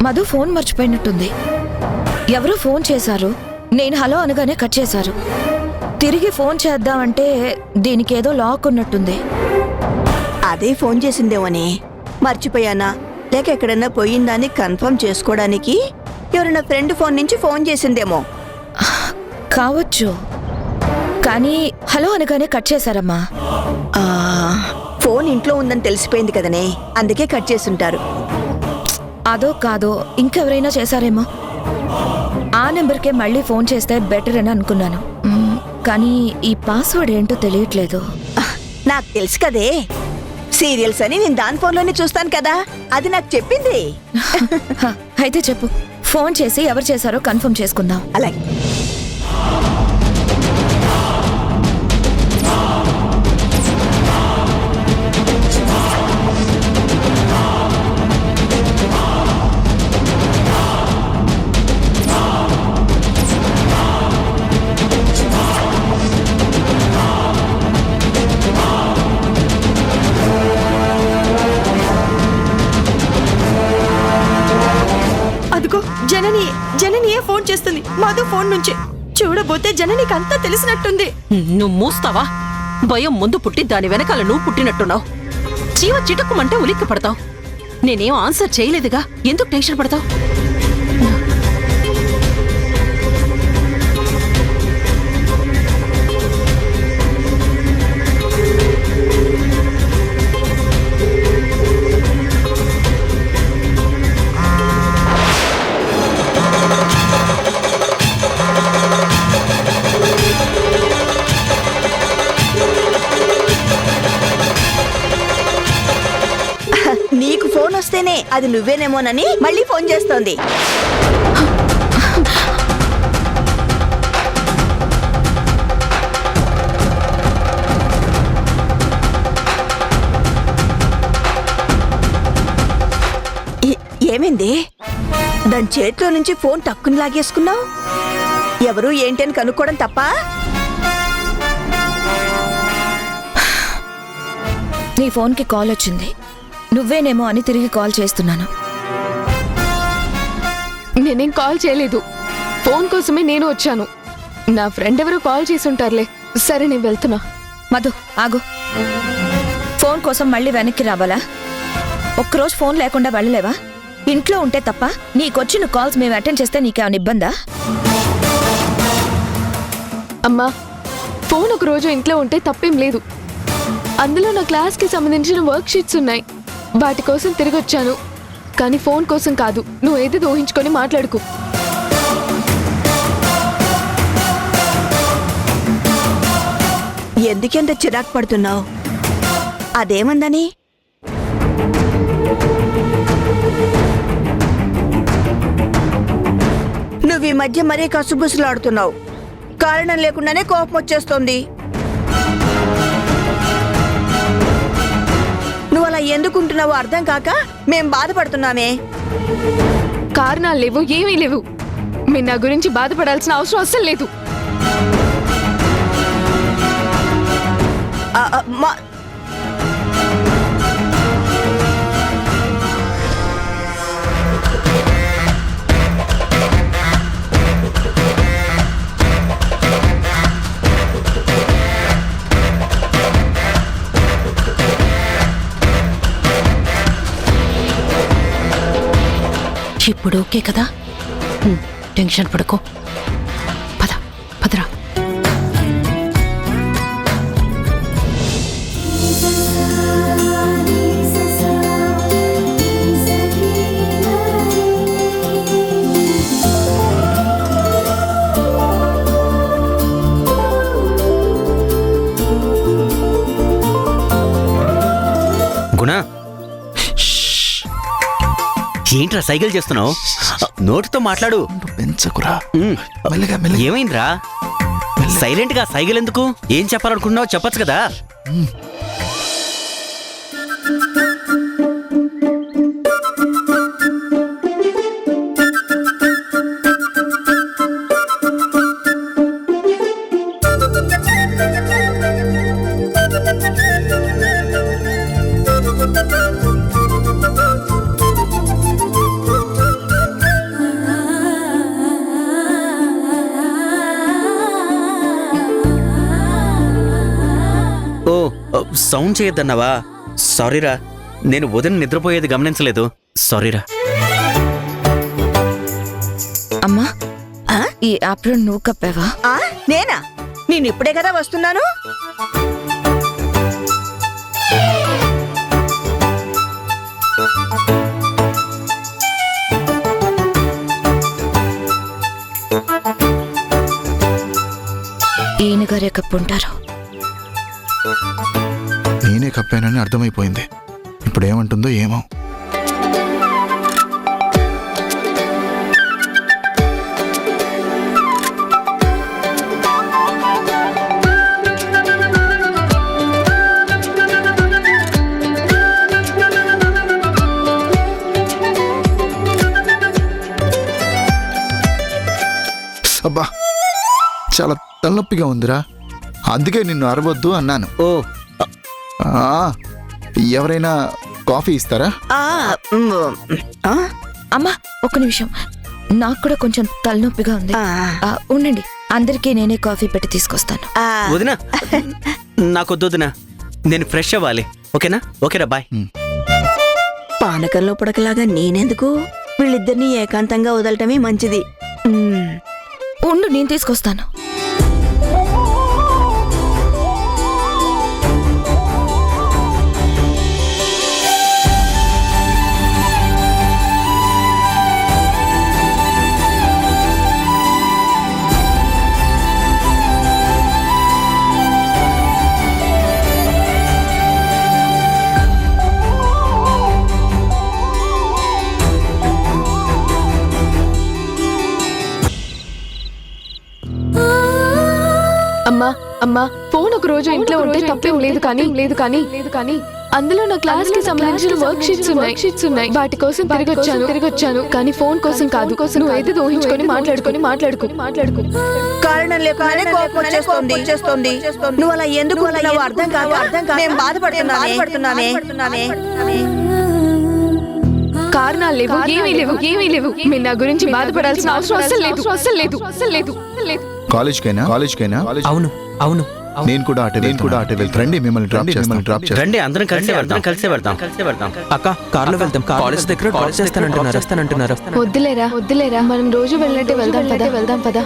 Madhu phone మర్చిపోయినట్టుంది. ఎవరో phone చేశారు, నేను హలో అనగానే కట్ చేశారు. తిరిగి ఫోన్ చేద్దామంటే దీనికేదో లాక్ ఉన్నట్టుంది. అదే ఫోన్ చేసిందేమోనే. మర్చిపోయానా లేక ఎక్కడన్నా పోయిందా అని కన్ఫర్మ్ చేసుకోవడానికి ఎవరైనా ఫ్రెండ్ ఫోన్ నుంచి ఫోన్ చేసిందేమో. కావచ్చు, కానీ హలో అనగానే కట్ చేశారమ్మా. ఫోన్ ఇంట్లో ఉందని తెలిసిపోయింది కదనే, అందుకే కట్ చేసుంటారు. అదో కాదో ఇంకెవరైనా చేశారేమో. ఆ నెంబర్కే మళ్ళీ ఫోన్ చేస్తే బెటర్ అని అనుకున్నాను. కానీ ఈ పాస్వర్డ్ ఏంటో తెలియట్లేదు. నాకు తెలుసు కదే, సీరియల్స్ అని నేను దాని ఫోన్లోనే చూస్తాను కదా, అది నాకు చెప్పింది. అయితే చెప్పు, ఫోన్ చేసి ఎవరు చేశారో కన్ఫర్మ్ చేసుకుందాం. అలాగే. జననియే ఫోన్ చేస్తుంది మధు ఫోన్ నుంచి. చూడబోతే జననికి అంతా తెలిసినట్టుంది. నువ్వు మూస్తావా? భయం ముందు పుట్టి దాని వెనకాల నువ్వు పుట్టినట్టున్నావు. చీవ చిటుక్కుమంటే ఉలిక్కి పడతావు. నేనేం ఆన్సర్ చేయలేదుగా, ఎందుకు టెన్షన్ పడతావు? నీకు ఫోన్ వస్తేనే అది నువ్వేనేమోనని మళ్ళీ ఫోన్ చేస్తోంది. ఏమైంది? దాని చేతిలో నుంచి ఫోన్ టక్కుని లాగేసుకున్నావు. ఎవరు ఏంటని కనుక్కోవడం తప్ప? నీ ఫోన్కి కాల్ వచ్చింది, నువ్వేనేమో అని తిరిగి కాల్ చేస్తున్నాను. నేనేం కాల్ చేయలేదు, ఫోన్ కోసమే నేను వచ్చాను. నా ఫ్రెండ్ ఎవరో కాల్ చేసి ఉంటారులే. సరే, నేను వెళ్తున్నా. మధు ఆగు. ఫోన్ కోసం మళ్ళీ వెనక్కి రావాలా? ఒక్కరోజు ఫోన్ లేకుండా వెళ్ళలేవా? ఇంట్లో ఉంటే తప్ప నీకొచ్చిన కాల్స్ మేము అటెండ్ చేస్తే నీకేమైనా ఇబ్బందా? అమ్మా, ఫోన్ ఒక రోజు ఇంట్లో ఉంటే తప్పేం లేదు. అందులో నా క్లాస్కి సంబంధించిన వర్క్ షీట్స్ ఉన్నాయి, వాటి కోసం తిరిగి వచ్చాను. కానీ ఫోన్ కోసం కాదు. నువ్వు ఏది ఊహించుకొని మాట్లాడుకో. ఎందుకెంత చిరాకు పడుతున్నావు? అదేమందని? నువ్వు ఈ మధ్య మరీ కసుబుసులాడుతున్నావు. కారణం లేకుండానే కోపం వచ్చేస్తోంది. నువ్వు అలా ఎందుకుంటున్నావో అర్థం కాక మేం బాధపడుతున్నామే. కారణాలు లేవు, ఏమీ లేవు. మీరు నా గురించి బాధపడాల్సిన అవసరం అస్సలు లేదు. ఇప్పుడు ఓకే కదా? టెన్షన్ పడుకో. పద పదరా. గుణ, ఏంట్రా సైకిల్ చేస్తున్నావు? నోటితో మాట్లాడు. పెంచకురా. ఏమైందిరా? సైలెంట్ గా సైకిల్ ఎందుకు? ఏం చెప్పాలనుకుంటున్నావు చెప్పచ్చు కదా. సౌండ్ చేయొద్దన్నావా? సారీరా, నేను వదిన నిద్రపోయేది గమనించలేదు. సారీరా. అమ్మా, ఆ? ఈ ఆప్రాన్ నువ్వు కప్పావా? ఆ, నేనా? నేను ఇప్పుడే కదా వస్తున్నాను. ఈయన గారే కప్పుంటారు. నేనే కప్పానని అర్థమైపోయింది. ఇప్పుడు ఏమంటుందో ఏమో. అబ్బా, చాలా తలనొప్పిగా ఉందిరా. అందుకే నిన్ను అరవద్దు అన్నాను. ఓ, ఆ, ఎవరైనా కాఫీ ఇస్తారా? ఆ, మ్, ఆ, అమ్మా, ఒక్క నిమిషం. నాకు కూడా కొంచెం తలనొప్పిగా ఉంది. ఆ, ఉండండి, అందరికీ నేనే కాఫీ పెట్టి తీసుకొస్తాను. ఆ. వదిన నాకొద్దు వదిన, నేను ఫ్రెష్ అవ్వాలి. ఓకేనా? ఓకేరా, బాయ్. పానకంలో పుడకలాగా నేనెందుకు? వీళ్ళిద్దరినీ ఏకాంతంగా వదలటమే మంచిది. మ్. ఉండు, నేను తీసుకొస్తాను. అమ్మా అమ్మా, ఫోన్ ఒక రోజు ఇంట్లో ఉంటే తప్పేం లేదు కానీ అందులో నా క్లాస్ కి సంబంధించిన వర్క్ షీట్స్ ఉన్నాయి. వాటి కోసం తిరిగొచ్చాను కానీ ఫోన్ కోసం కాదు. నువ్వు ఏదో ఊహించుకొని మాట్లాడుకో. కారణం లేకుండానే కోపం వచ్చేస్తోంది. నువ్వు అలా ఎందుకు అంటున్నావో అర్థం కాక నేను బాధపడుతున్నానే. కారణాలు లేవు, ఏమీ లేవు. మీరు నా గురించి బాధపడాల్సిన అవసరం అస్సలు లేదు. కాలేజ్కైనా? అవును నేను కూడా అటే వెళ్తాను. రండి, మిమ్మల్ని డ్రాప్ చేస్తాను. రండి, అందరం కలిసే వెళ్దాం. అక్క, కార్లో వెళ్తాం. కాలేజ్ దగ్గర డ్రాప్ చేస్తానంటున్నారు. వద్దులేరా, మనం రోజు వెళ్ళినట్టే వెళ్దాం పదా.